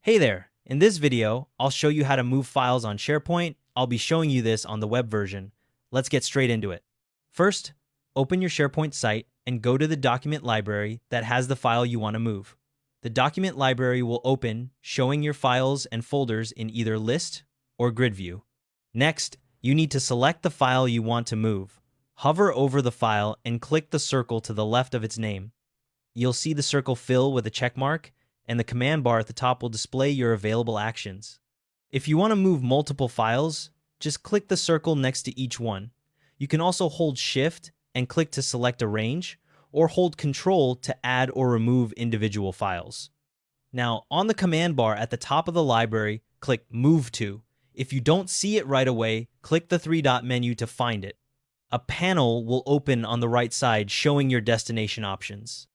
Hey there! In this video, I'll show you how to move files on SharePoint. I'll be showing you this on the web version. Let's get straight into it. First, open your SharePoint site and go to the document library that has the file you want to move. The document library will open, showing your files and folders in either list or grid view. Next, you need to select the file you want to move. Hover over the file and click the circle to the left of its name. You'll see the circle fill with a check mark, and the command bar at the top will display your available actions. If you want to move multiple files, just click the circle next to each one. You can also hold Shift and click to select Arrange, or hold Control to add or remove individual files. Now, on the command bar at the top of the library, click Move To. If you don't see it right away, click the three-dot menu to find it. A panel will open on the right side showing your destination options.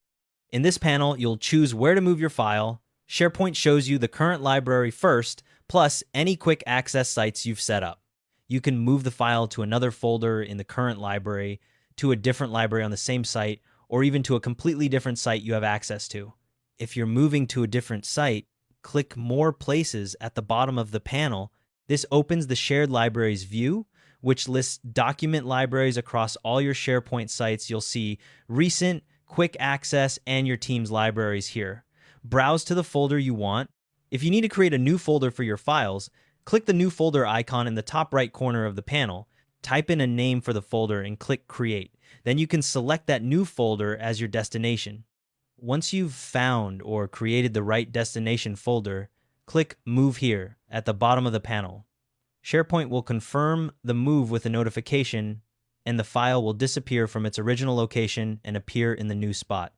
In this panel, you'll choose where to move your file. SharePoint shows you the current library first, plus any quick access sites you've set up. You can move the file to another folder in the current library, to a different library on the same site, or even to a completely different site you have access to. If you're moving to a different site, click More Places at the bottom of the panel. This opens the Shared Libraries view, which lists document libraries across all your SharePoint sites. You'll see recent, quick access, and your team's libraries here. Browse to the folder you want. If you need to create a new folder for your files, click the new folder icon in the top right corner of the panel. Type in a name for the folder and click Create. Then you can select that new folder as your destination. Once you've found or created the right destination folder, click Move Here at the bottom of the panel. SharePoint will confirm the move with a notification, and the file will disappear from its original location and appear in the new spot.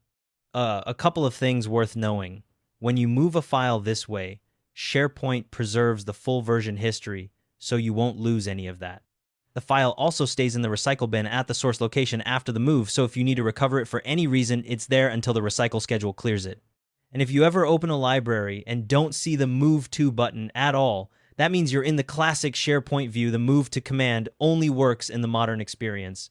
A couple of things worth knowing. When you move a file this way, SharePoint preserves the full version history, so you won't lose any of that. The file also stays in the recycle bin at the source location after the move, so if you need to recover it for any reason, it's there until the recycle schedule clears it. And if you ever open a library and don't see the Move To button at all, that means you're in the classic SharePoint view. The Move To command only works in the modern experience.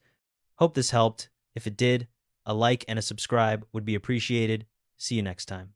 Hope this helped. If it did, a like and a subscribe would be appreciated. See you next time.